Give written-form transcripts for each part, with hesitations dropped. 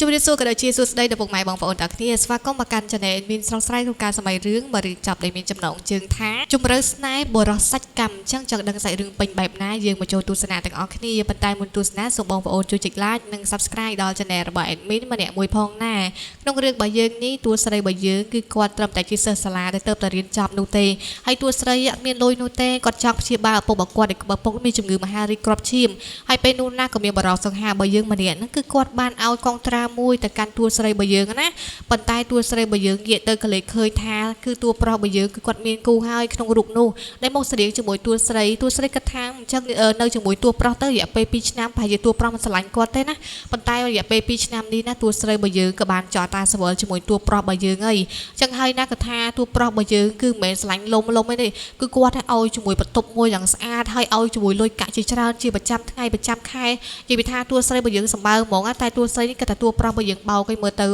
ជំរាបសួរក៏ដូចជាសួស្តីដល់ពុកម៉ែបងប្អូនទាំងគ្នាស្វាគមន៍មកកាន់ Channel មានស្រងស្រាយក្នុងការសម័យរឿងមករៀបចាប់ដែលមានចំណងជើងថាជំរឿស្នេហ៍បរោះសាច់កម្មអញ្ចឹងចង់ដឹងសាច់រឿងពេញបែបណាយើងមកចូលទស្សនាទាំងអស់គ្នាប៉ុន្តែមុនទស្សនាសូមបងប្អូនជួយចុច Like និង Subscribe ដល់ Channel របស់ Admin ម្នាក់មួយផងណាក្នុងរឿងរបស់យើងនេះតួស្រីរបស់យើងគឺគាត់ត្រឹមតែជាសិស្សសាលាដែលទៅរៀនចប់នោះទេហើយតួស្រីអត់មានលុយនោះទេគាត់ចង់ព្យាបាលឪពុករបស់គាត់ដែលឪពុកមានជំងឺមហារីកគ្រាប់ឈាមហើយពេលនោះណាក៏មានបរោះសង្ហារបស់យើងម្នាក់ហ្នឹងគឺគាត់បានឲ្យកងត្រាមួយទៅកាន់តួស្រីរបស់យើងណាប៉ុន្តែតួស្រីរបស់យើងងាកទៅក៏លេចឃើញថាគឺតួប្រុសរបស់យើងគឺគាត់មានគូហើយក្នុងរូបនោះដែលមកស្រៀងជាមួយតួស្រីគិតថាអញ្ចឹងនៅជាមួយតួប្រុសទៅរយៈពេល2ឆ្នាំប្រហែលជាតួប្រុសមិនស្រឡាញ់គាត់ទេណាប៉ុន្តែរយៈពេល2ឆ្នាំនេះណាតួស្រីរបស់យើងក៏បានចោទតាសវល់ជាមួយតួប្រុសរបស់យើងហើយអញ្ចឹងហើយណាក៏ថាតួប្រុសរបស់យើងគឺមិនមែនស្រឡាញ់លំទេគឺគាត់ឲ្យជាមួយបន្ទប់មួយយ៉ាងស្អាតហើយឲ្យជាមួយលុយកាក់ជាច្រើនជាប្រចាំថ្ងៃប្រចាំខែនិយាយថាតួស្រីរបស់យើងសម្បើមហ្មងតែតួស្រីនេះក៏ថាតួប្រុសរបស់យើងបោកឲ្យមើលទៅ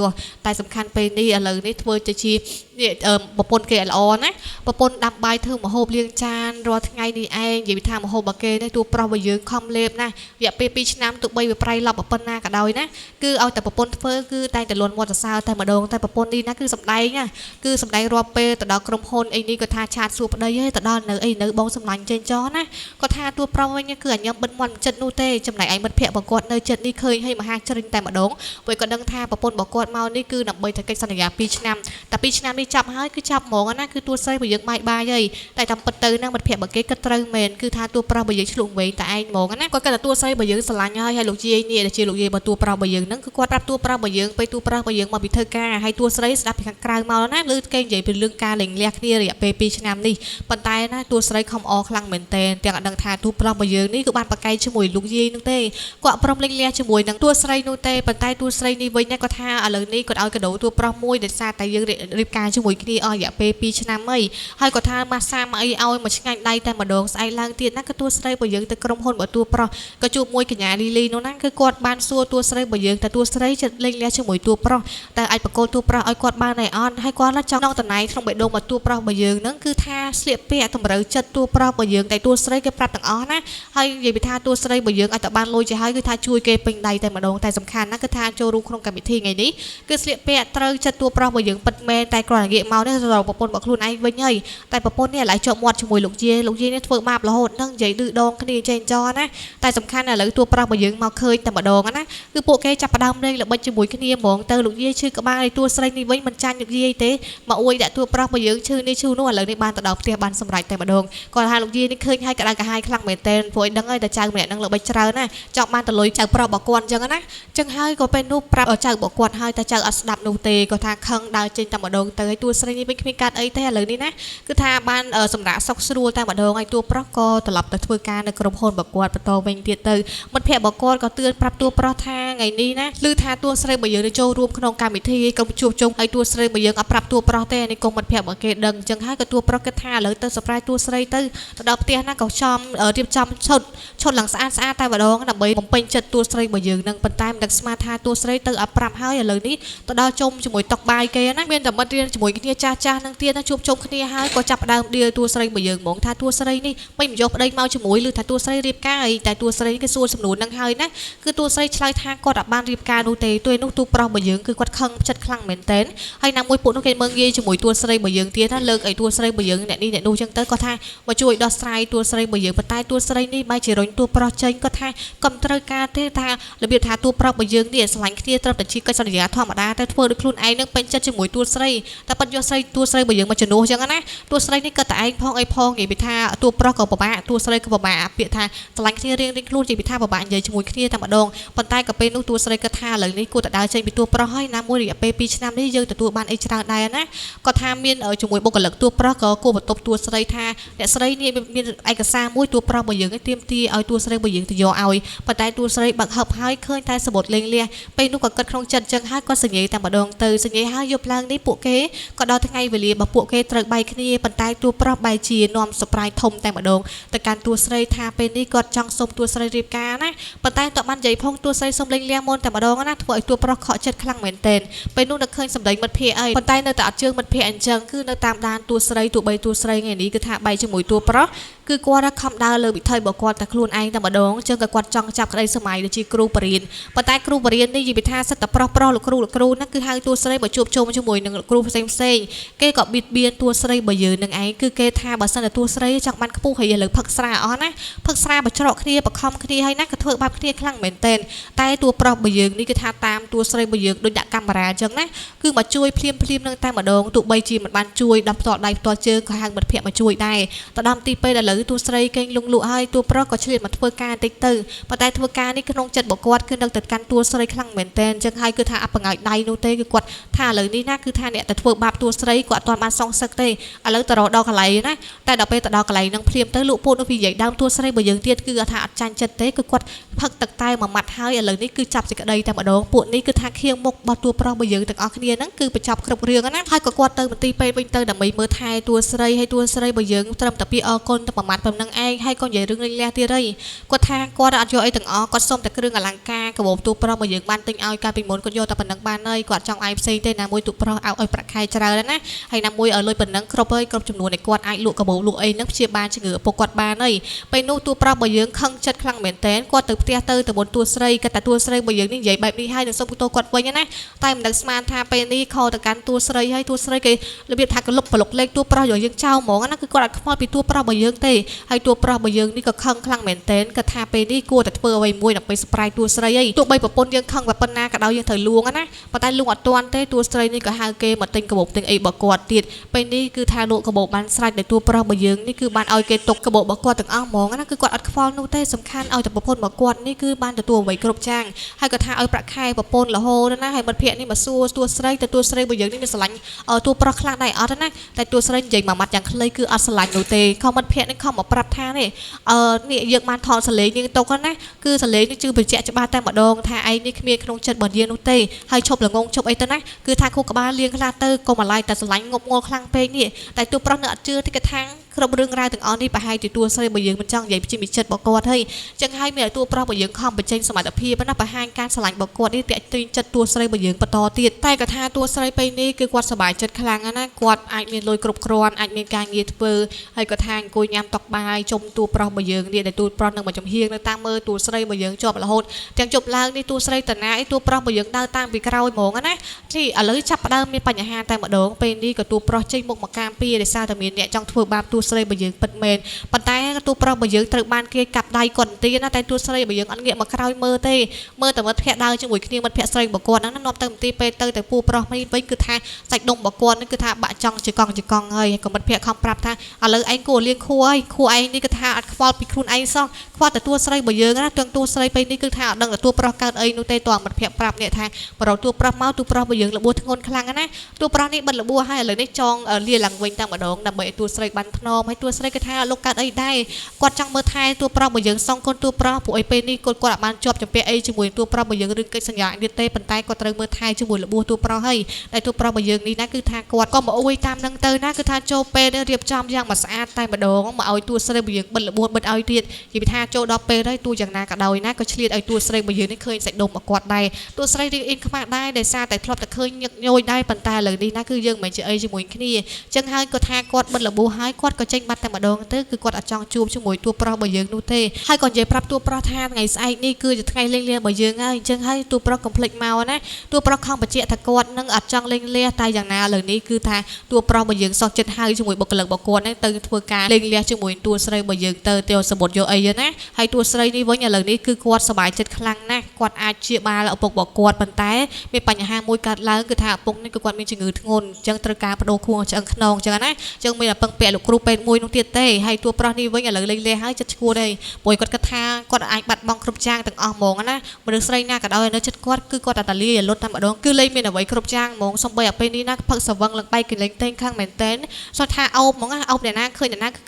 តែសំខាន់ពេលនេះឥឡូវនេះធ្វើទៅជាប្រពន្ធគេល្អណាប្រពន្ធដាំបាយធ្វើម្ហូបលាងចានរាល់ថ្ងៃនេះឯងនិយាយថាម្ហូបរបស់គេនេះតួប្រុសរបស់យើងខំលេបណារយៈពេល2ឆ្នាំទោះបីវាប្រៃឡប់ប៉ុណ្ណាក៏ដោយណាគឺឲ្យតែប្រពន្ធធ្វើគឺតែងតែលន់មាត់សរសើរតែម្ដងតែប្រពន្ធនេះណាគឺសំដែងណាគឺសំដែងរាល់ពេលទៅដល់ក្រុមហ៊ុនអីនេះក៏ថាឆាតសួរប្តីទៅដល់នៅអីនៅបងសម្លាញ់ចេញចោណាគាត់ថាតួប្រុសវិញគឺអញញឹមបិទមាត់ចិត្តនោះទេចំណែកឯមិត្តភ័ក្តិរបស់គាត់នៅចិត្តនេះឃើញឲ្យមហាច្រិញតែម្ដងព្រោះគាត់ដឹងថាប្រពន្ធរបស់គាត់មកនេះគឺដើម្បីតែកិច្ចសន្យា2ឆ្នាំតែ2ឆ្នាំនេះចាប់ហើយគឺចាប់ហ្មងណាគឺតួស្រីរបស់យើងបាយហើយតែតាមពិតទៅណាមិត្តភ័ក្តិរបស់គេគិតត្រូវមែនគឺថាតួប្រុសរបស់យើងឆ្លុះវែងតែឯងហ្មងណាគាត់គិតថាតួស្រីរបស់យើងស្រឡាញ់ហើយលោកយាយនេះដែលជាលោកយាយរបស់តួប្រុសរបស់យើងហ្នឹងគឺគាត់ប្រាប់តួប្រុសរបស់យើងពេលតួប្រុសរបស់យើងមកពីធ្វើការហើយតួស្រីស្ដាប់ពីខាងក្រៅមកណាឮគេនិយាយពីរឿងការលែងលះគ្នារយៈពេល2ឆ្នាំនេះប៉ុន្តែណាតួស្រីខំអខ្លាំងមែនតែនទាំងអត់ដឹងថាតួប្រុសរបស់យើងនេះគឺបានប្រកែកជាមួយលោកយាយនោះទេគាត់ព្រមលែងលះជាមួយនឹងតួស្រីនោះទេប៉ុន្តែតួស្រីនេះវិញណាគាត់ថាឥឡូវនេះគាត់ឲ្យកដោតួប្រុសមួយដែលសារតែយើងរៀបការជាមួយគ្នាអស់រយៈពេល2ឆ្នាំហើយគាត់ថាម៉ាសាមកអីឲ្យមកឆ្ងាញ់ដៃតែម្ដងស្អែកឡើងទៀតណាក៏តួស្រីរបស់យើងទៅក្រុមហ៊ុនរបស់តួប្រុសក៏ជួបមួយកញ្ញាលីលីនោះណាគឺគាត់បានសួរតួស្រីរបស់យើងតែតួស្រីចិត្តលែងលះជាមួយតួប្រុសតែអាចបកគោលតួប្រុសឲ្យគាត់បានដែរអត់ហើយគាត់ចង់តំណែងក្នុងបេះដូងរបស់តួប្រុសរបស់យើងហ្នឹងគឺថាស្លៀកពាក់តម្រូវចិត្តតួប្រុសរបស់យើងតែតួស្រីគេប្រាប់ទាំងអស់ណាហើយនិយាយពីថាតួស្រីរបស់យើងឲ្យតែបានលុយជាហើយគឺថាជួយគេពេញដៃតែម្ដងតែសំខាន់ណាគឺថាចូលរួមក្នុងកម្មវិធីថ្ងៃនេះគឺស្លៀកពាក់ត្រូវចិត្តតួប្រុសរបស់យើងពិតមែនតែគ្រាន់តែងាកមកនេះទៅប្រពន្ធរបស់ខ្លួនឯងវិញហើយតែប្រពន្ធនេះឥឡូវជាប់មាត់ជាមួយលោកយាយនេះធ្វើបាបរហូតនឹងនិយាយឌឺដងគ្នាចេញចោណាតែសំខាន់ឥឡូវតួប្រុសរបស់យើងមកឃើញតែម្ដងណាគឺពួកគេចាប់ផ្ដើមលេងល្បិចជាមួយគ្នាហ្មងទៅលោកយាយឈឺក្បាលឲ្យតួស្រីនេះវិញមិនចាញ់លោកយាយទេមកអួយដាក់តួប្រុសរបស់យើងឈឺនេះឈឺនោះឥឡូវនេះបានទៅដល់ផ្ទះបានសម្រេចតែម្ដងគាត់ថាលោកយាយនេះឃើញហើយក្តៅក្រហាយខ្លាំងមែនតើព្រោះឲ្យដឹងហើយតែចៅម្នាក់នឹងល្បិចច្រើនណាចង់បានទៅលុយចៅប្រុសរបស់គាត់អញ្ចឹងណាអញ្ចឹងហើយក៏ពេលនោះប្រាប់ចៅរបស់គាត់ហើយតែចៅអត់ស្ដាប់នោះទេគាត់ថាខឹងដើរចេញតែម្ដងទៅឲ្យតួស្រីនេះវិញគ្មានកាត់អីទេឥឡូវនេះណាគឺថាបានសម្រាប់សុកស្រួលតែម្ដងឲ្យតួប្រុសក៏ត្រឡប់ទៅធ្វើការនៅក្រុមហ៊ុនរបស់គាត់បន្តវិញទៀតទៅមិត្តភ័ក្តិរបស់គាត់ក៏ទឿនប្រាប់តួប្រុសថាថ្ងៃនេះណាឮថាតួស្រីរបស់យើងទៅចូលរួមក្នុងកម្មវិធីក្រុមជួបជុំហើយតួស្រីរបស់យើងអត់ប្រាប់តួប្រុសទេនេះកុំមិត្តភ័ក្តិរបស់គេដឹងអញ្ចឹងហើយក៏តួប្រុសគិតថាឥឡូវទៅសប្រែតួស្រីទៅដល់ផ្ទះណាក៏រៀបចំឈុតឡើងស្អាតតែម្ដងដើម្បីបំពេញចិត្តតួស្រីរបស់យើងនឹងប៉ុន្តែមិនដឹកស្មានថាតួស្រីទៅអត់ប្រាប់ហើយឥឡូវនេះទៅដល់ជុំជាមួយតុកបាយគេណាមានតែមិត្តរៀនជាមួយគ្នាចាស់នឹងទៀតណាជួបជុំគ្នាហើយក៏ចាប់ផ្ដើមឌីលតួស្រីរបស់យើងហ្មងថាតួស្រីនេះមិនយកប្តីមកជាមួយឬថាតួស្រីរៀបការអីតែតួស្រីគេសួរសំណួរនឹងហើយណាគឺតួស្រីឆ្លើយថាគាត់អត់បានរៀបការនោះទេទោះនោះតួប្រុសរបស់យើងគឺគាត់ខឹងចិត្តខ្លាំងមែនទែនហើយណាមួយពួកនោះគេមើងងាយជាមួយតួស្រីរបស់យើងទៀតណាលើកឲ្យតួស្រីរបស់យើងអ្នកនេះអ្នកនោះចឹងទៅគាត់ថាមកជួយដោះស្រាយតួស្រីរបស់យើងប៉ុន្តែតួស្រីនេះបែរជារុញតួប្រុសចេញគាត់ថាកុំត្រូវការទេថារបៀបថាតួប្រុសរបស់យើងនេះស្រឡាញ់គ្នាត្រឹមតែជាកិច្ចសន្យាធម្មតាតែធ្វើដោយខ្លួនឯងនឹងពេញចិត្តជាមួយតួស្រីតែប៉ិនយកតួស្រីរបស់យើងមកជំនួសចឹងណាតួស្រីនេះក៏តែឯងផងអីផងនិយាយពីថាតួប្រុសក៏ពិបាកតួស្រីក៏ពិបាកពាក្យថាស្រឡាញ់គ្នារៀងខ្លួននិយាយពីថាពិបាកនិយាយជាមួយគ្នាតែម្ដងប៉ុន្តែក៏ពេលនោះតួស្រីក៏ថាឥឡូវនេះគួរតែដើរចេញពីតួប្រុសហើយណាមួយរយៈពេល2ឆ្នាំនេះយើងទទួលបានអីច្រើនដែរណាគាត់ថាមានជាមួយបុគ្គលិកតួប្រុសក៏គួរបន្ទប់តួស្រីថាអ្នកស្រីនេះមានឯកសារមួយតួប្រុសរបស់យើងទាមទារឲ្យតួស្រីរបស់យើងទៅយកឲ្យប៉ុន្តែតួស្រីបើកហឹបហើយឃើញតែសបុតលេងលះពេលនោះក៏គិតក្នុងចិត្តចឹងហើយក៏សញ្ញេតែម្ដងទៅសញ្ញេហើយយប់ឡើងនេះពួកគេក៏ដល់ថ្ងៃវេលារបស់ពួកគេត្រូវបែកគ្នាប៉ុន្តែតួប្រុសបែរជានាំសប្រៃធំតែម្ដងទៅកាន់តួស្រីថាពេលនេះគាត់ចង់សុំតួស្រីរៀបការណាប៉ុន្តែតើបាននិយាយផងតួស្រីសុំលេងលះមុនតែម្ដងណាធ្វើឲ្យតួប្រុសខកចិត្តខ្លាំងមែនទែនពេលនោះនឹកឃើញសម្ដីមិត្តភ័ក្តិអីប៉ុន្តែនៅតែអត់ជឿមិត្តភ័ក្តិអញ្ចឹងគឺនៅតាមដានតួស្រីទូបីតួស្រីថ្ងៃនេះគឺថាបែកជាមួយតួប្រុស គឺគាត់ខំដើរលើវិថីរបស់គាត់តែខ្លួនឯងតែម្ដងចឹងក៏គាត់ចង់ចាប់ក្តីសម័យដូចជាគ្រូបរិញ្ញាប៉ុន្តែគ្រូបរិញ្ញានេះនិយាយថាសិតតែប្រុសលោកគ្រូហ្នឹងគឺហៅតួស្រីបើជួបជុំជាមួយនឹងគ្រូផ្សេងគេក៏បៀតបៀនតួស្រីបើយើងនឹងឯងគឺគេថាបើសិនតែតួស្រីចង់បានខ្ពស់ហើយឥឡូវផឹកស្រាអស់ណាផឹកស្រាបើច្រកគ្នាបខំគ្នាហើយណាក៏ធ្វើបាបគ្នាខ្លាំងមែនទែនតែតួប្រុសបើយើងនេះគឺថាតាមតួស្រីបើយើងដូចដាក់កាមេរ៉ាអញ្ចឹងណាគឺមកជួយភ្លាមនឹងតែម្ដងទោះបីជាមិនបានជួយដល់ផ្ទាល់ដៃផ្ទាល់ជើងក៏ហៅមិត្តភ័ក្តិមកជួយដែរទៅដល់ទីពេលឥឡូវតួស្រីគេងលងលក់ហើយតួប្រុសក៏ឆ្លៀតមកធ្វើការតិចទៅប៉ុន្តែធ្វើការនេះក្នុងចិត្តរបស់គាត់គឺនៅតែកាន់តួស្រីខ្លាំងមែនទែនអញ្ចឹងហើយគឺថាអបបង្ហើយដៃនោះទេគឺគាត់ថាឥឡូវនេះណាគឺថាអ្នកទៅធ្វើបាបតួស្រីគាត់អត់ទាន់បានសងសឹកទេឥឡូវទៅរកដល់កន្លែងណាតែដល់ពេលទៅដល់កន្លែងហ្នឹងភ្លាមទៅលក់ពោតនោះវានិយាយដើមតួស្រីបើយើងទៀតគឺថាអត់ចាញ់ចិត្តទេគឺគាត់ផឹកទឹកតែមួយម៉ាត់ហើយឥឡូវនេះគឺចាប់សេចក្តីតែម្ដងពួកនេះគឺថាខៀងមុខរបស់តួប្រុសបើយើងទាំងអស់គ្នាហ្នឹងគឺបញ្ចប់គ្រប់រឿងណាហើយក៏គាត់ទៅមន្ទីរពេទ្យវិញទៅដើម្បីមើលថែតួស្រីហើយតួស្រីបើយើងត្រឹមតែពីអរគុណទៅប្រមាថប៉ុណ្្នឹងឯងហើយក៏និយាយរឿងលេងលះទៀតហើយគាត់ថាគាត់អត់យកអីទាំងអស់គាត់សុំតែគ្រឿងអលង្ការកាបូបតួប្រុសបើយើងបានទិញឲ្យកាលពីមុនគាត់យកតែប៉ុណ្្នឹងបានហើយគាត់ចង់ឲ្យផ្សេងទេណាមួយតួប្រុសឲ្យប្រាក់ខែច្រើនណាហើយណាមួយឲ្យលុយប៉ុណ្្នឹងគ្រប់ហើយគ្រប់ចំនួនដែលគាត់អាចលក់កាបូបលក់អីហ្នឹងព្យាបាលជំងឺពុកគាត់បានហើយពេលនោះតួប្រុសបើយើងខឹងចិត្តខ្លាំងមែនតើគាត់ទៅផ្ទះទៅមុនតួស្រីគាត់តែតួស្រីបើយើងនេះនិយាយបែបនេះហើយនឹងសុំទោសគាត់វិញណាតែមិនដឹងស្មានថាពេលនេះខលទៅកាន់តួស្រីហើយតួស្រីគេរបៀបថាក្លុបប្លុកលេខតួប្រុសយកយើងចោលហ្មងណាគឺគាត់អត់ខ្វល់ពីតួប្រុសបើយើងទេហើយតួប្រុសបើយើងនេះក៏ខឹងខ្លាំងមែនតើគាត់ថាពេលនេះគួរតែធ្វើអ្វីមួយដើម្បីស្ប្រាយតួស្រីហើយទោះបីប្រពន្ធយើងខឹងតែប៉ុណ្ណាក៏ដោយយើងត្រូវលួងណាប៉ុន្តែលួងអត់ទាន់ទេតួស្រីនេះក៏ហៅគេមកទិញកាបូបទិញអីរបស់គាត់ទៀតពេលនេះគឺថាលក់កាបូបបានស្រេចដោយតួប្រុសបើយើងនេះគឺបានឲ្យគេទុកកាបូបរបស់គាត់ទាំងអស់ហ្មងណាគឺគាត់អត់ខ្វល់នោះទេសំខាន់ឲ្យតែប្រពន្ធរបស់គាត់នេះគឺបានទទួលអ្វីគ្រប់ចាងហើយក៏ថាឲ្យប្រាក់ខែប្រពន្ធរហូតណាហើយមិត្តភ័ក្តិនេះមកសួរតួស្រីទៅតួស្រីបើយើងនេះមានស្រឡាញ់តួប្រុសខ្លាំងដែរអត់ណាតែតួស្រីនិយាយមួយម៉ាត់យ៉ាងខ្លីគឺអត់ស្រឡាញ់នោះទេខំមិត្តភ័ក្តិនេះខំមកប្រាប់ថានេះនេះយើងបានថតសលេងយើងទុកណាគឺសលេងនេះជឿបញ្ជាក់ច្បាស់តែម្ដងថាឯងនេះគ្មានក្នុងចិត្តរបស់យើងនោះទេហើយឈប់ល្ងងឈប់អីទៅណាគឺថាគូក្បាលលៀងខ្លះទៅកុំអាឡ័យតែស្រឡាញ់ងប់ងល់ខ្លាំងពេកនេះតែតួប្រុសនៅអត់ជឿទេគេថាគ្រប់រឿងរ៉ាវទាំងអស់នេះប្រហែលជាតួស្រីបើយើងមិនចង់និយាយពីចិត្តរបស់គាត់ហើយចឹងហើយមានតួប្រុសបើយើងខំបញ្ចេញសមត្ថភាពណាបង្ហាញការឆ្លាញ់របស់គាត់នេះតាក់ទាញចិត្តតួស្រីបើយើងបន្តទៀតតែក៏ថាតួស្រីពេលនេះគឺគាត់សប្បាយចិត្តខ្លាំងណាគាត់អាចមានលុយគ្រប់គ្រាន់អាចមានការងារធ្វើហើយក៏ថាអង្គុយញ៉ាំតុកបាយជុំតួប្រុសបើយើងនេះដែលតួប្រុសនឹងមកចំហៀងនៅតាមមើលតួស្រីបើយើងជាប់រហូតទាំងជប់ឡើងនេះតួស្រីតាណាឯតួប្រុសបើយើងដើរតាមពីក្រោយហ្មងណាទីឥឡូវចាប់ផ្ដើមមានបញ្ហាតែម្ដងពេលនេះក៏តួប្រុសចេញមុខមកការពារដោយសារតែមានអ្នកចង់ធ្វើបាបតួស្រីបើយើងពិតមែនប៉ុន្តែតួប្រុសបើយើងត្រូវបានគេកាប់ដៃគាត់ទីណាតែតួស្រីបើយើងអត់ងាកមកក្រោយមើលទេមើលតែមិត្តភ័ក្តិដើរជាមួយគ្នាមិត្តភ័ក្តិស្រីរបស់គាត់ហ្នឹងនាំទៅមន្ទីរពេទ្យទៅតែពូប្រុសនេះវិញគឺថាសាច់ដុំរបស់គាត់នេះគឺថាបាក់ចង់ជាកង់ហើយក៏មិត្តភ័ក្តិខំប្រាប់ថាឥឡូវឯងគួរលៀងខួរហើយខួរឯងនេះគឺថាអត់ខ្វល់ពីខ្លួនឯងសោះខ្វល់តែតួស្រីបើយើងណាទាំងតួស្រីពេលនេះគឺថាអត់ដឹងតែតួប្រុសកើតអីនោះទេតើមិត្តភ័ក្តិប្រាប់អ្នកថាបរោតួប្រុសមកតួប្រុសបើយើងលបួសធ្ងន់ខ្លាំងណាតួប្រុសនេះបិទលបួសហើយឥឡូវនេះចងលាឡើងវិញតែម្ដងដើម្បីឲ្យតួស្រីបានភ្នំហើយតួស្រីគឺថាលោកកើតអីដែរគាត់ចង់មើលថែតួប្រុសបើយើងសងគុណតួប្រុសព្រោះអីពេលនេះគាត់អត់បានជាប់ជំពាក់អីជាមួយតួប្រុសបើយើងរឿងកិច្ចសញ្ញាទៀតទេប៉ុន្តែគាត់ត្រូវមើលថែជាមួយលបួសតួប្រុសហើយតែតួប្រុសបើយើងនេះណាគឺថាគាត់ក៏មកអួយតាមនឹងទៅណាគឺថាចូលពេលរៀបចំយ៉ាងមកស្អាតតែម្ដងមកឲ្យតួស្រីបើយើងបិទលបួសបិទឲ្យទៀតនិយាយថាចូលដល់ពេលហើយតួយ៉ាងណាក៏ដោយណាក៏ឆ្លៀតឲ្យតួស្រីបើយើងនេះឃើញសាច់ដុំរបស់គាត់ដែរតួស្រីរៀងអ៊ីនខ្មាស់ដែរដោយសារតែធ្លាប់តែឃើញញឹកញយដែរប៉ុន្តែឥឡូវនេះណាគឺយើងមិនជាអីជាមួយគ្នាអញ្ចឹងហើយគាត់ថាគាត់បិទលបួសហើយគាត់ក៏ចេញបាត់តែម្ដងទៅគឺគាត់អត់ចង់ជួបជាមួយតួប្រុសបើយើងនោះទេហើយក៏និយាយប្រាប់តួប្រុសថាថ្ងៃស្អែកនេះគឺជាថ្ងៃលេងលះបើយើងហើយអញ្ចឹងហើយតួប្រុសកុំភ្លេចមកណាតួប្រុសខំបញ្ជាក់ថាគាត់នឹងអត់ចង់លេងលះតែយ៉ាងណាឥឡូវនេះគឺថាតួប្រុសបើយើងសោះចិត្តហើយជាមួយបុគ្គលិករបស់គាត់ហ្នឹងទៅធ្វើការលេងលះជាមួយតួស្រីបើយើងទៅសមុទ្រយកអីណាហើយតួស្រីនេះវិញឥឡូវនេះគឺគាត់សប្បាយចិត្តខ្លាំងណាស់គាត់អាចជាបាលឪពុករបស់គាត់ប៉ុន្តែមានបញ្ហាមួយកើតឡើងគឺថាឪពុកនេះគឺគាត់មានជំងឺធ្ងន់អញ្ចឹងត្រូវការបដូរខួរឆ្អឹងខ្នងអញ្ចឹងណាអញ្ចឹងមានតែពឹងពាក់លោកគ្រូពេទ្យមួយនោះទៀតទេហើយតួប្រុសនេះវិញឥឡូវលេងលះហើយចិត្តឈួរដែរព្រោះគាត់គិតថាគាត់អាចបាត់បង់គ្រប់ចាងទាំងអស់ហ្មងណាមនុស្សស្រីណាក៏ដោយនៅចិត្តគាត់គឺគាត់តែលាយលុតតែម្ដងគឺលេងមានអ្វីគ្រប់ចាងហ្មងសំបីអាពេលនេះណាផឹកសវឹងឡើងបែកកលេងតែងខាងមែនតែនសោះថាអោបហ្មងណាអោបអ្នកណាឃ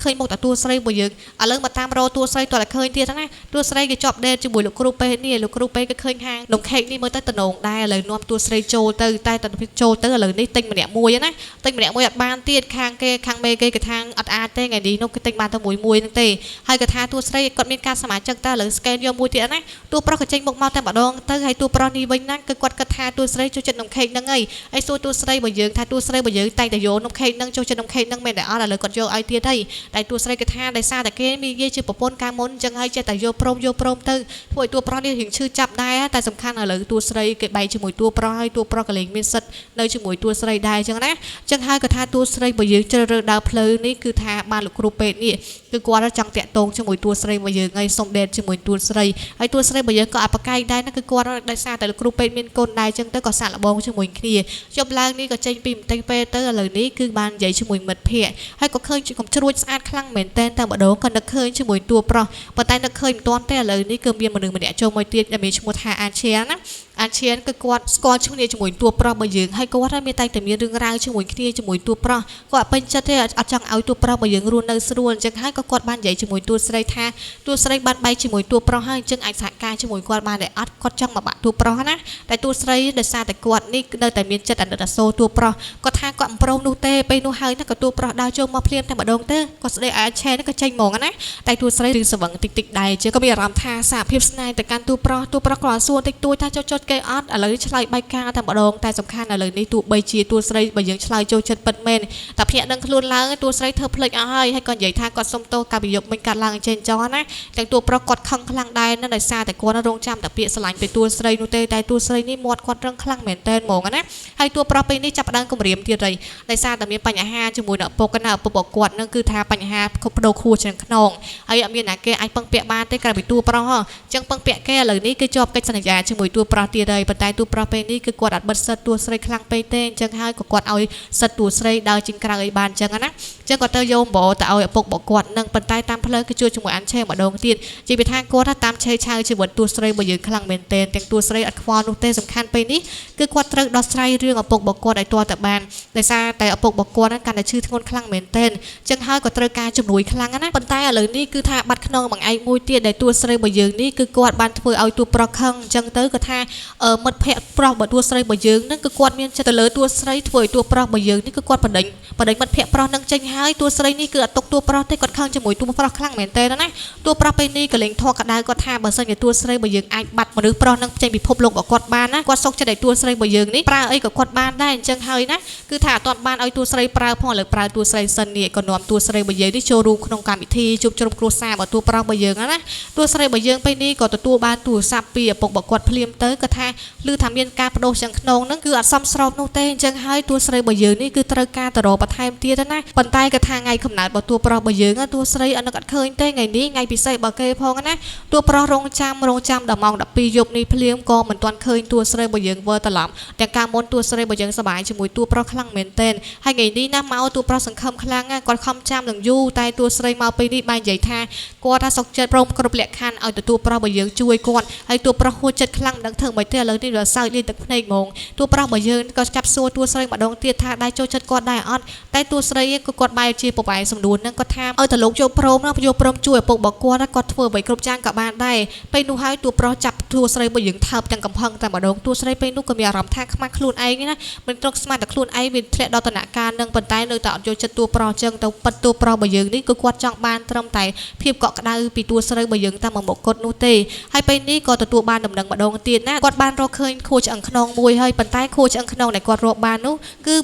ើញមកតែតួស្រីរបស់យើងឥឡូវមកតាមរកតួស្រីតើតែឃើញទៀតណាតួស្រីគេជាប់ដេតជាមួយលោកគ្រូពេទ្យនេះលោកគ្រូពេទ្យក៏ឃើញហាងនំខេកនេះមើលទៅតំណងដែរឥឡូវនាំតួស្រីចូលទៅតែតើចូលទៅឥឡូវនេះទិញម្នាក់មួយណាទិញម្នាក់មួយអត់បានទៀតខាងគេខាងមេគេថាអត់ อาเต้ไงดีนกก็เต็งบานตัวมวยนั่งเตะให้กระทาตัวใส่กดมีการสมัครจังตาหรือสแกนยอมมวยเตี้ยนะตัวปลอกกระเจงบกมาแต่บดองเตอให้ตัวปลอนี่ไว้นั่งก็กดกระทาตัวใส่โจจัดนมเค้กนั่งไงไอ้ตัวใส่บ่เยอะทาตัวใส่บ่เยอะแต่โยนนมเค้กนั่งโจจัดนมเค้กนั่งไม่ได้อะไรเลยกดโยไอเตี้ยได้แต่ตัวใส่กระทาได้ซาแต่เกมีเยี่ยชื่อปปนการมนจังให้เจแต่โยโปรมเตอถ้วยตัวปลอนี่ถึงชื่อจับได้แต่สำคัญอะไรตัวใส่เก็บใบจมูกตัวปลอให้ตัวปลอกกระเลงมีสัตว์ในจมูกตัวใส่ได้จังนะจังให้กระทาตัวใส่บ่เยอะเจริญดาวเพลิงนี่คือทาบานหรือกรูเป็ดนี่คือกว่าเราจังเตะตรงจมูกตัวใส่บ่เยอะไงส่งเด่นจมูกตัวใส่ไอตัวใส่บ่เยอะก็อัปไกได้นั่นคือกว่าเราได้ซาแต่ละกรูเป็ดมีนกลได้จังเตอก็สารบองจมูกขี้จบล่างนี่ก็เจงปิ่มเตงเปเตอร์เลยนี่คือบานใหญ่จมูกเหมือนเพียให้ก็เคยจุ่มชรวยสะอาดคลั่งเหม็นเต้นแต่บ่โดนก็นักเคยจมูกตัวเปล่าปะไตนักเคยต้นแต่เลยนี่เกิดเบียนมาหนึ่งมาเนี่ยโจมวยเตี้ยจะมีจมูกหาอาเชียนะอาเชียนก็กวาดสกอร์ช่วงนี้จมูกตัวเปล่าบ่เยอะให้ก็ว่าถ้ามีไตแต่มีเรื่องราวจมูกขี้จมูกตัวเปล่าก็เป็นจะได้อาจังเอาตัวเปล่าบ่เยอะรุนในส่วนจังให้ก็กวาดบ้านใหญ่จมูกตัวใส่ท่าตัวใส่บ้านใบจมูกตัวเปล่าให้จังไอสายการจมูกกวาดมาได้อัดก็จังมาบะตัวเปล่านะแต่ตัวใส่เดซาแต่กวาดนี่เดินแต่มีจัดอันเดอร์โซตัวเปล่าก็ท่าก็อัมโปรนูเต้ไปนูไฮนั่นก็ตัวเปล่าดาวโจมมาเพลียนแต่บ่โดนเต้ก็แสดงอาเชียนนั่นก็ใจมองนะแต่ตัวใส่ดึงสว่างติดใดเจ้าก็มีรำท่าสาพิบสไนแต่การตัวเปล่ากรอส่วนติดตัวท่าจดเกอัดอะไรฉลายใบกาแต่บ่โดนแต่สำคัญอะไรนี่ตัวใบจีตัวใส่ใบยังฉลายโจจัดเปิดเมนแต่เพียงนั่งคลุนล้างตัวใส่เธอเพลิดให้ก่อนใหญ่ท่าก่อนส้มโตการบิยกเป็นการล้างเจนจอนะแต่ตัวปรากฏคลั่งคลั่งได้นั่นได้ซาแต่กวนรงจำแต่เปียสลายไปตัวใส่นูเต้แต่ตัวใส่นี่หมดควันเรื่องคลั่งเหม็นเต้นมองนะให้ตัวปรไปนี่จับดังกระเรียมที่ไรได้ซาแต่มีปัญหาจมูกเนาะปกกันเนาะปกวดนั่นคือทาปัญหาคบโดคูเชิงขนองไอ้มีหนักแกไอ้ปังเปียบ้านได้กระบิตัวปรจังปังเปียแกเลยนี่คือจอบกันสัญญาจมูกตัวปรที่ไรปัจจัยตัวปรไปนี่คือกวดอัดบัดสัตตัวใส่คลั่งไปเต้นจังให้กวดเอาสัตตัวใส่ดาวจิงกลางไอ้บานจังนะจังก็เตยโยมบอกแต่เอาปกกวดนั่งปัจจัยตามเพลิงคือช่วยจมูกอันเช่บ่โดนตีจีไปทางกวดถ้าตามเชยชาจมูกตัวใส่บ่ยืนคลั่งเหม็นเต้นแต่ตัวใส่อัดควานูเต้สำคัญไปนี่คือกวดตรึกดอสไตรเรื่องเอาปกบอกกวดไอ้ตัวแต่บานแต่ซาแต่เอาปกบอกกวดนั้นการแต่ชื่อทั้งคนคลั่งเหม็นเต้นจังให้ก็ตรึกการจมูกคลั่งนะปัจจัยอะไรนี่คือทาบัดขนองบางไอ้มวยเตี้ยแต่ตัวใส่บ่ยืนนี่คือกวดบานเพื่อเอาตัวปลอกขังจังเตอก็ทามัดแพะปลอกบ่ตัวใส่บ่ยืนนั่นคือกวดเมียนจะเตลตัวใส่ถ้วยตัวปลอกบ่ยืนนี่คือกวดประเด็นมัดแพะปลอกนั่งจังให้ตัวใส่นี่คือตกตัวปลอกได้กดขังจมูกตัวปลอกคลั่งเหม็นเต้นนะตัวปลอกไปนี่ก็เล็งทอกระได้ก็ทาบ่ใส่ในตัวใส่บ่ยืนไอ้บัดมาหรือปลอกนั่งใจมีพบลงกับกวดบ้านนะกวดซกจะได้ตัวใส่บ่ยืนนี่ปลาไอ้กับกวดบ้านได้จังให้นะคือถ้าตอนบ้านเอาตัวใส่ปลาพ่อหรือปลาตัวใส่สันนี่ก็นอมตัวใส่บ่ยืนที่โชว์รูขนมการวิธีจุบจมครัวซาบ่ตัวปลอกบ่ยืนนะตัวใส่บ่ยืนไปนี่ก็ตัวบ้านตัวซับเปียปกบ่กวดเพลียมเตอก็ทาลือทำเย็นการประโดดจังขนงนั่นคืออัดซ้ำสอบโนเต้จังให้ตัวใส่บ่ยืนนี่คือตระการตรอประทายเตี้ยนะปันใต้กระทางไงขนาดบ่ตัวปลอกบ่ยืนตัวใส่อันนั้นก็เคยเต้ไงนี้ไงพิเศษบ่เกยพอกันนะตัวปลอกรงจำดำมองดับปียบนี่เพลียมก็เหมือนตอนเคยตัวใส่บ่ยืนเวอร์ตลอดแต่การมนตัวใส่บ่ยืนสบายจมูกตัวปลอกคลั่งเหม็นเต้นให้ไงนี้น้ำเมาตัวปลอกสังคมคลั่งก่อนคำจำหลังยู่แต่ตัวใส่เมาไปนี่ใบใหญ่ท่ากว่าถ้าสกเจ็ดปรมกระเปลี่ยคันเอาตัวปลอกบ่ยืนช่วยก่อนให้ตัวปลอกหัวจัดคลั่งดังเถิงใบเตี้ยเลยที่เราใส่ดีตะเพลงงงตัวปลอกบ่ยืนก็จับโซ่ตัวใส่มาดองเตี้ยท่าได้โจจัดก่อนได้อ่อนแต่ตัวใส่ก็กดใบจีปกใบสมดุลนั่นก็ทำเอาแต่ลูกโยพรมนะโยพรมช่วยปกบอกกว่าแล้วก็เฟื่อใบกรบจ้างกับบ้านได้ไปนูให้ตัวปลอกจับตัวใส่บ่ยืนทับจังกำพังแต่มาดองตัวใส่ไปนูก็มีอารมณ์ท่าขมักคลุนไอ้นี่นะมันตรงสมาร์ตคลุนไอ้เป็นเทรดดอตนาการนั่งปันใต้เลยต่อโยจัดตัวปลอกจังแต่ปัดตัวปลอกบ่ยืนนี่ก็กวาดจังบ้านตรมไตเพียบเกาะกระดาษปีตัวใส่บ่ยืนตามมาบอกกดนูเต้ให้ไปนี่ก็ตัวบ้านดำดังมาดองเตียนนะกวาดบ้านเราเคยโคจังขนองมวยให้ปันใต้โคจังขนองในกวาดรบ้านนู้คือ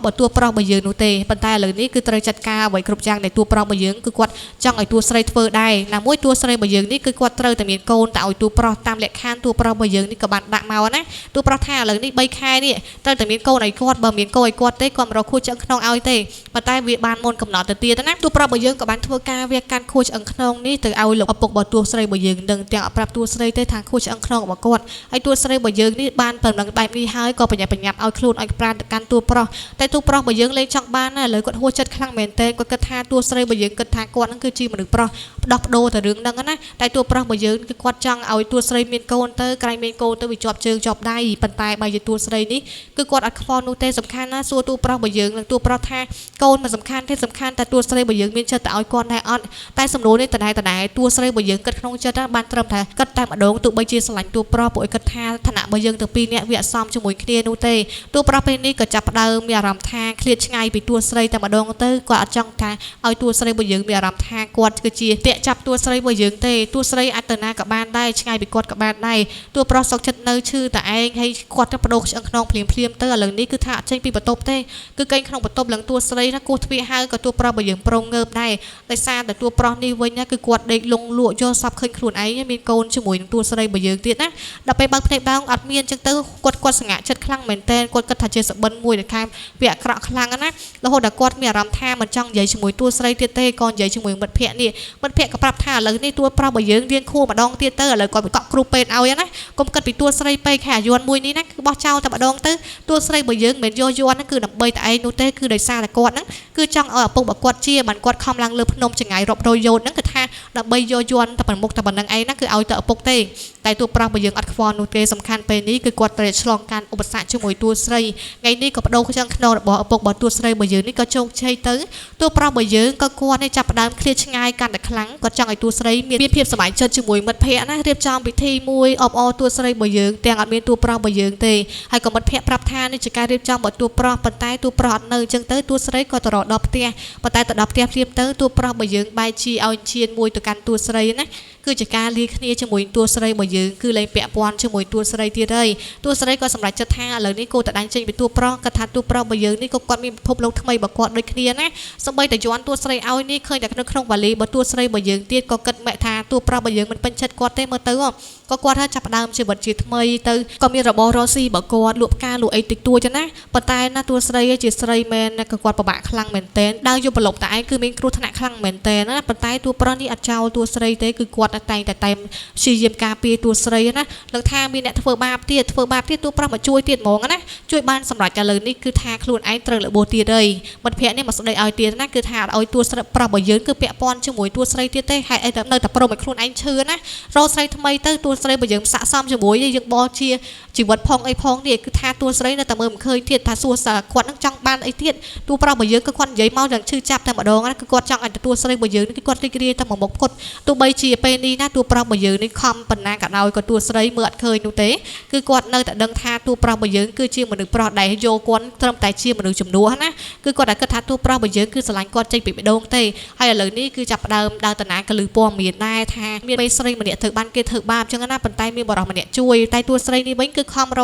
บ่ตัวปลอกบ่ยืนนูเต้ปันใต้เลยนี่คือตรจัดการไว้กรบจ้างในตัวปลอกบ่ยืนคือกวาดจังไอตัวใส่เฟอร์ได้นะมวยตัวใส่บ่ยืนนี่คือกวาดเตอแต่มีโกนแต่เอาตัวปลอกตามแหลกข้านตัวปลอกบ่ยืนนี่กับบ้านดักเมานะตัวปลอกท่าเลยนี่ใบคายนี่เตอแต่มีโกนไอกวาดบ่มีโกนไอกวาดได้ก่อนเราโคจังขนองเอาเต้ปันใต้วิบ้านมนกำหนดแต่เตียนะตัวปลอกบ่ยืนกับบ้านทัวการเวียการโคจังขนองนี่แต่เอาหลบเอาปกบ่ตัวใส่บ่ยืนดังแต่เอาปรับตัวใส่ได้ทางโคจังขนองบ่กวาดไอตัวใส่บ่ยืนนี่บ้านเปิดหลังใบมีให้ก็ปัญญาเอาคลุนเอาปราณการตัวปลอกแต่ตัวปลอกบ่ยืนเลยจังบ้านน่ะเลยกดหัวจัดคลั่งเหม็นเต้กดกระทาตัวใส่บ่ยืนกระทากวาดนั่นคือจีมันหนึ่งปลอก ដោះដូរតែរឿងហ្នឹងណាតែតួប្រុសរបស់យើងគឺគាត់ចង់ឲ្យតួស្រីមានកូនទៅក្រែងមានកូនទៅវាជាប់ជើងជាប់ដៃប៉ុន្តែបើជាតួស្រីនេះគឺគាត់អត់ខ្វល់នោះទេសំខាន់ណាសួរតួប្រុសរបស់យើងនិងតួប្រុសថាកូនមិនសំខាន់ទេសំខាន់តែតួស្រីរបស់យើងមានចិត្តទៅឲ្យគាត់ដែរអត់តែសំណួរនេះតដែលតួស្រីរបស់យើងគិតក្នុងចិត្តបានត្រឹមថាគិតតែម្ដងទោះបីជាស្រឡាញ់តួប្រុសពួកឲ្យគិតថាឋានៈរបស់យើងទាំងពីរនាក់វាអសមជាមួយគ្នានោះទេតួប្រុសពេលនេះក៏ចាប់ផ្ដើមមានអារម្មណ៍ថាឃ្លាតឆ្ងាយពីតួស្រីតែម្ដងទៅគាត់អត់ចង់ថាឲ្យតួស្រីរបស់យើងមានអារម្មណ៍ថាគាត់គឺជាពាក់ចាប់តួស្រីរបស់យើងទេតួស្រីអាចទៅណាក៏បានដែរឆ្ងាយពីគាត់ក៏បានដែរតួប្រុសសុកចិត្តនៅឈឺតែឯងហើយគាត់ទៅបដូរឆ្អឹងខ្នងភ្លាមទៅឥឡូវនេះគឺថាអត់ចេញពីបន្ទប់ទេគឺកេងក្នុងបន្ទប់ឡើងតួស្រីណាគោះទ្វារហៅក៏តួប្រុសរបស់យើងប្រងងើបដែរដោយសារតែតួប្រុសនេះវិញណាគឺគាត់ដេកលងលក់យកសពឃើញខ្លួនឯងមានកូនជាមួយនឹងតួស្រីរបស់យើងទៀតណាដល់ពេលបើកភ្នែកឡើងអត់មានអញ្ចឹងទៅគាត់សង្ហាក់ចិត្តខ្លាំងមែនតើគាត់គិតថាជាសបិនមួយដែលខែវាអាក្រក់ខ្លាំងណារហូតដល់គាត់មានអារម្មណ៍ថាមិនចង់និយាយជាមួយតួស្រីទៀតទេក៏និយាយជាមួយមិត្តភ័ក្ដិនេះមិត្តភ័ក្ដិក៏ប្រាប់ថាឥឡូវនេះតួប្រុសរបស់យើងរៀងខួរម្ដងទៀតទៅឥឡូវគាត់កក់គ្រូពេទ្យឲ្យណាកុំគិតពីតួស្រីពេកហើយអាយ័នមួយនេះណាគឺបោះចោលតែម្ដងទៅតួស្រីរបស់យើងមិនយកយ័នហ្នឹងគឺដើម្បីតែឯងនោះទេគឺដោយសារតែគាត់ហ្នឹងគឺចង់ឲ្យឪពុករបស់គាត់ជាបានគាត់ខំឡើងលើភ្នំចង្អាយរាប់រយយោជន៍ហ្នឹងគឺថាដើម្បីយកយ័នតែប៉ុណ្្នឹងតែប៉ុណ្្នឹងឯងណាគឺឲ្យទៅឪពុកទេតែតួប្រុសរបស់យើងអត់ខ្វល់នោះទេសំខាន់ពេលនេះគឺគាត់ត្រូវឆ្លងកាត់ឧបសគ្គជាមួយតួស្រីថ្ងៃនេះក៏បដូរខ្ចង់ខ្នងរបស់ឪពុករបស់តួស្រីរបស់យើងនេះក៏ជោគជ័យទៅតួប្រុសរបស់យើងក៏គាត់នេះចាប់ផ្ដើមឃ្លាតឆ្ងាយកាន់តែខ្លាំងគាត់ចង់ឲ្យតួស្រីមានភាពសប្បាយចិត្តជាមួយមិត្តភ័ក្ដិណារៀបចំពិធីមួយអបអរតួស្រីរបស់យើងទាំងអត់មានតួប្រុសរបស់យើងទេហើយក៏មិត្តភ័ក្ដិប្រាប់ថានេះជាការរៀបចំរបស់តួប្រុសប៉ុន្តែតួប្រុសអត់នៅអញ្ចឹងទៅតួស្រីក៏ទៅរកដល់ផ្ទះប៉ុន្តែទៅដល់ផ្ទះភ្លាមទៅតួប្រុសរបស់យើងបែរជាឲ្យឈានមួយទៅកាន់តួស្រីណាគឺជាការលាគ្នាជាមួយតួស្រីរបស់យើងគឺលែងពាក់ព័ន្ធជាមួយតួស្រីទៀតហើយតួស្រីក៏សម្រេចចិត្តថាឥឡូវនេះគូតដាញ់ចេញពីតួប្រុសគាត់ថាតួប្រុសរបស់យើងនេះក៏គាត់មានពិភពលោកថ្មីរបស់គាត់ដូចគ្នាណាសូម្បីតែយន់តួស្រីឲ្យនេះឃើញតែក្នុងវ៉ាលីរបស់តួស្រីរបស់យើងទៀតក៏គិតមែកថាតួប្រុសរបស់យើងមិនពេញចិត្តគាត់ទេមើលទៅក៏គាត់ថាចាប់ផ្ដើមជីវិតជាថ្មីទៅក៏មានរបររស៊ីរបស់គាត់លក់ផ្កាលក់អីតិចតួចចឹងណាប៉ុន្តែណាតួស្រីជាស្រីមែនក៏គាត់ពិបាកខ្លាំងមែនតែនដើរយកប្រឡប់តែឯងគឺមានគ្រោះថ្នាក់ខ្លាំងមែនតែនណាប៉ុន្តែតួប្រុសនេះអត់ចោលតួស្រីទេគឺគាត់តែងតែព្យាយាមការពារតួស្រីណានឹងថាមានអ្នកធ្វើបាបទៀតតួប្រុសមកជួយទៀតហ្មងណាជួយបានសម្រាប់ឥឡូវនេះគឺថាខ្លួនឯងត្រូវលបោះទៀតហើយមិត្តភ័ក្ដិនេះមកស្ដីឲ្យទៀតណាគឺថាអត់ឲ្យតួស្រីប្រុសរបស់យើងគឺពាក់ព័ន្ធជាមួយតួស្រីទៀតទេហើយអីតែនៅតែព្រមឲ្យខ្លួនឯងឈឺណារកស្រីថ្មីទៅតួស្រីរបស់យើងស័កសមជាមួយយើងបោះជាជីវិតផងអីផងនេះគឺថាតួស្រីនៅតែមើលមិនឃើញទៀតថាសួរសាគាត់នឹងចង់បានអីទៀតតួប្រុសរបស់យើងគឺគាត់និយាយមកយ៉ាងឈឺចាប់តែម្ដងណាគឺគាត់ចង់ឲ្យតួស្រីរបស់យើងគឺគាត់រីករាយតែមកមុខគាត់ទោះបីជាពេលនេះណាតួប្រុសរបស់យើងនេះខំបណ្ណាក៏ដោយក៏តួស្រីមើលអត់ឃើញនោះទេគឺគាត់នៅតែដឹងថាតួប្រុសរបស់យើងគឺជាមនុស្សប្រុសដែលយកគាត់ត្រឹមតែជាមនុស្សចំនួនណាគឺគាត់តែគិតថាតួប្រុសរបស់យើងគឺស្រឡាញ់គាត់ចេញពីម្ដងទេហើយឥឡូវនេះគឺចាប់ផ្ដើមដើរតាណាកលឺព័ត៌មានដែរថាមានមេស្រីម្នាក់ធ្វើបានគេធ្វើបាបចឹងណាប៉ុន្តែមានបរិសម្នាក់ជួយតែតួស្រីនេះវិញគឺខំរ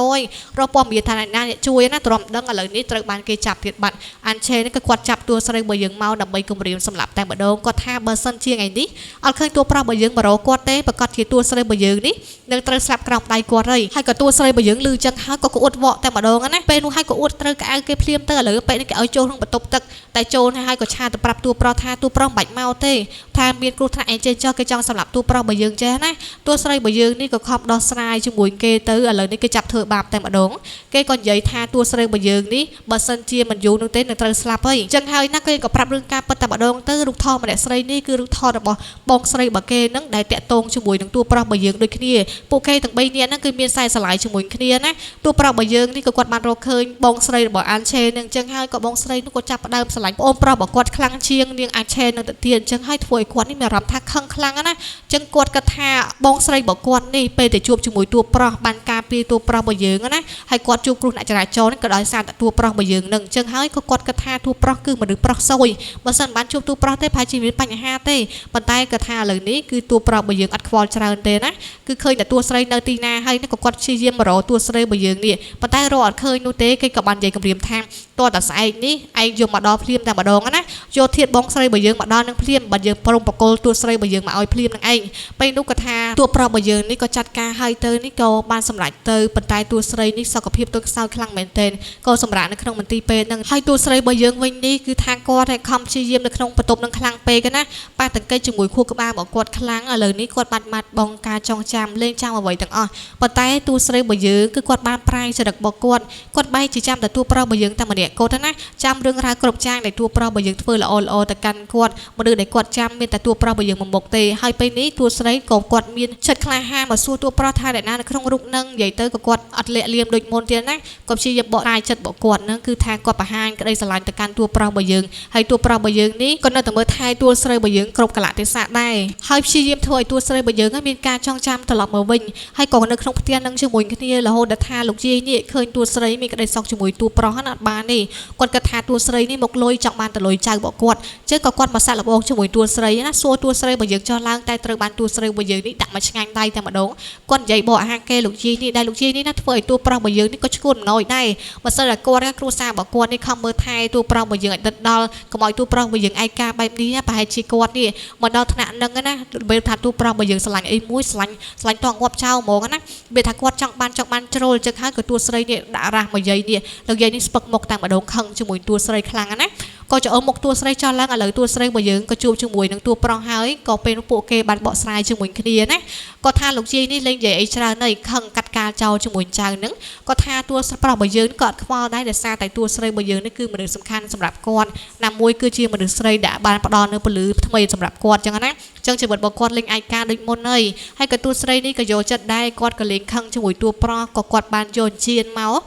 យព័ត៌មានថាណាអ្នកជួយណាទ្រាំដឹងឥឡូវនេះត្រូវបានគេចាប់ទៀតបាត់អានឆេនេះគឺគាត់ចាប់តួស្រីរបស់យើងមកដើម្បីគំរាមសម្លាប់តែម្ដងគាត់ថាបើសិនជាថ្ងៃនេះអត់ឃើញតួប្រុសរបស់យើងមករកគាត់ទេប្រកាសជាតួស្រីរបស់យើងនេះនឹងត្រូវស្លាប់ក្រោមដៃគាត់ហើយក៏តួស្រីរបស់យើងលឺចឹងហើយក៏អួតវក់តែម្ដងណាពេលនោះហើយក៏អួតត្រូវក្អៅគេភ្លាមទៅឥឡូវពេលនេះគេឲ្យចូលក្នុងបន្ទប់ទឹកតែចូលហើយក៏ឆាទៅប្រាប់តួប្រុសថាតួប្រុសមិនបាច់មកទេថាមានគ្រោះថ្នាក់អីចេះចោះគេចង់សម្លាប់តួប្រុសរបស់យើងចេះណាតួស្រីរបស់យើងនេះក៏ខំដោះស្រាយជាមួយគេទៅឥឡូវនេះគេចាប់ធ្វើបាបតែម្ដងគេក៏និយាយថាតួស្រីរបស់យើងនេះបើសិនជាមិនយូរនោះទេនឹងត្រូវស្លាប់ហើយអញ្ចឹងហើយណាគេក៏ប្រាប់រឿងការពិតតែម្ដងទៅរូបថតម្នាក់ស្រីនេះគឺរូបថតរបស់បងស្រីរបស់គេនឹងដែលតាក់ទងជាមួយនឹងតួប្រុសរបស់យើងដូចគ្នាពួកគេទាំង3នាក់ហ្នឹងគឺមានខ្សែស្រឡាយជាមួយគ្នាណាតួប្រុសរបស់យើងនេះក៏គាត់បានរកឃើញបងស្រីរបស់អានឆេនឹងអញ្ចឹងហើយក៏បងស្រីនោះក៏ចាប់ផ្ដើមស្រឡាញ់ប្អូនប្រុសរបស់គាត់ខ្លាំងជាងនាងអានឆេនឹងទៅទៀតអញ្ចឹងហើយធ្វើឲ្យគាត់នេះមានអារម្មណ៍ថាខឹងខ្លាំងណាអញ្ចឹងគាត់គិតថាបងស្រីរបស់គាត់នេះពេលទៅជួបជាមួយតួប្រុសបានការពារតួប្រុសរបស់យើងណាហើយគាត់ជួបគ្រោះថ្នាក់ចរាចរណ៍នេះក៏ដោយសារតែតួប្រុសរបស់យើងនឹងអញ្ចឹងហើយក៏គាត់គិតថាតួប្រុសគឺមនុស្សប្រុសសួយបើសិនបានជួបតួប្រុសទេប្រហែលជាមានបញ្ហាទេប៉ុន្តែគាត់ថាឥឡូវនេះគឺតួប្រុសរបស់យើងអត់ខ្វល់ច្រើនទេណាគឺឃើញតែតួស្រីនៅទីណាហើយក៏គាត់ព្យាយាមរកតួស្រីរបស់យើងនេះប៉ុន្តែរកអត់ឃើញនោះទេគេក៏បាននិយាយគម្រាមថាតើតាស្អែកនេះឯងយកមកដល់ភ្លាមតែម្ដងណាយកធាតុបងស្រីរបស់យើងមកដល់នឹងភ្លាមបើយើងព្រមបកគលតួស្រីរបស់យើងមកឲ្យភ្លាមនឹងឯងពេលនោះក៏ថាតួប្រុសរបស់យើងនេះក៏ចាត់ការឲ្យទៅនេះក៏បានសម្រេចទៅប៉ុន្តែតួស្រីនេះសុខភាពទន់ខ្សោយខ្លាំងមែនទែនក៏សម្រាប់នៅក្នុងមន្ទីរពេទ្យនឹងហើយតួស្រីរបស់យើងវិញនេះគឺថាគាត់តែខំព្យាយាមនៅក្នុងបន្ទប់នឹងខ្លាំងពេកណាប៉ះតង្កេតជាមួយខួរក្បាលរបស់គាត់ខ្លាំងឥឡូវនេះគាត់បាត់មាត់បងការចងចាំលេងចាំអ្វីទាំងអស់ប៉ុន្តែតួស្រីរបស់យើងគឺគាត់បានប្រាយចរិតរបស់គាត់ គាត់បែរជាចាំតែតួប្រុសរបស់យើងតែម្នាក់គាត់ណាចាំរឿងរ៉ាវគ្រប់យ៉ាងដែលតួប្រុសរបស់យើងធ្វើល្អៗទៅកាន់គាត់មនុស្សដែលគាត់ចាំមានតែតួប្រុសរបស់យើងមុខទេហើយពេលនេះតួស្រីក៏គាត់មានចិត្តក្លាហានមកសួរតួប្រុសថាអ្នកណានៅក្នុងរូបនឹងនិយាយទៅក៏គាត់អត់លាក់លៀមដូចមុនទៀតណាគាត់ព្យាយាមបកស្រាយចិត្តរបស់គាត់ហ្នឹងគឺថាគាត់បង្ហាញក្តីស្រឡាញ់ទៅកាន់តួប្រុសរបស់យើងហើយតួប្រុសរបស់យើងនេះក៏នៅតែមើលថែតួស្រីរបស់យើងគ្រប់កលៈទេសៈដែរហើយព្យាយាមធ្វើឲ្យតួស្រីរបស់យើងមានការចងចាំត្រឡប់មកវិញហើយក៏នៅក្នុងផ្ទះនឹងជាមួយគ្នារហូតដល់ថាលោកយាយនេះឃើញតួស្រីមានក្តីសុខជាមួយតួប្រុសហ្នឹងអត់បានទេគាត់គិតថាតួស្រីនេះមកលុយចង់បានទៅលុយចៅរបស់គាត់ចឹងក៏គាត់មកសាក់លបងជាមួយតួស្រីណាសួរតួស្រីរបស់យើងចោះឡើងតែត្រូវបានតួស្រីរបស់យើងនេះដាក់មកឆ្ងាញ់ដៃតែម្ដងគាត់និយាយបកអាហារគេលោកយាយនេះដែលលោកយាយនេះណាធ្វើឲ្យតួប្រុសរបស់យើងនេះក៏ឈួតម្នោយដែរបើសិនតែគាត់គ្រួសាររបស់គាត់នេះខំមើលថែតួប្រុសរបស់យើងឲ្យដិតដល់កុំឲ្យតួប្រុសរបស់យើងឯកាបែបនេះប្រហែលជាគាត់នេះមកដល់ថ្នាក់ហ្នឹងណាពេលថាតួប្រុសរបស់យើងស្រឡាញ់អីមួយស្រឡាញ់តងាប់ចោលហ្មងណាពេលថាគាត់ចង់បានជ្រុលចឹងហើយក៏តួស្រីនេះដាក់រ៉ាស់មកយាយនេះលោកយាយនេះស្ពឹកមុខតែម្ដងខឹងជាមួយតួស្រីខ្លាំងណាក៏ចូលមុខតួស្រីចោះឡើងឥឡូវតួស្រីរបស់យើងក៏ជួបជាមួយនឹងតួប្រុសហើយក៏ពេលពួកគេបានបកស្រាយជាមួយគ្នាណាគាត់ថាលោកយាយនេះលេងនិយាយអីច្រើនហើយខឹងកាត់ការចោលជាមួយចៅហ្នឹងគាត់ថាតួប្រុសរបស់យើងក៏អត់ខ្វល់ដែរដោយសារតែតួស្រីរបស់យើងនេះគឺមនុស្សសំខាន់សម្រាប់គាត់ណាមួយគឺជាមនុស្សស្រីដែលបានផ្ដល់នៅពលឺថ្មីសម្រាប់គាត់ចឹងណាចឹងជីវិតរបស់គាត់លេងឯកាដូចមុនហើយក៏តួស្រីនេះក៏យកចិត្តដែរគាត់ក៏លេងខឹងជាមួយតួប្រុសក៏គាត់បានយកជៀនមក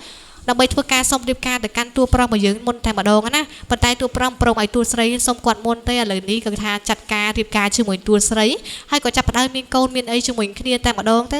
ដើម្បីធ្វើការសុំរៀបការទៅកាន់តួប្រុសរបស់យើងមុនតែម្ដងណាប៉ុន្តែតួប្រុសព្រមឲ្យតួស្រីសុំគាត់មុនទេឥឡូវនេះក៏ថាចាត់ការរៀបការជាមួយតួស្រីហើយក៏ចាប់ផ្ដើមមានកូនមានអីជាមួយគ្នាតែម្ដងទៅ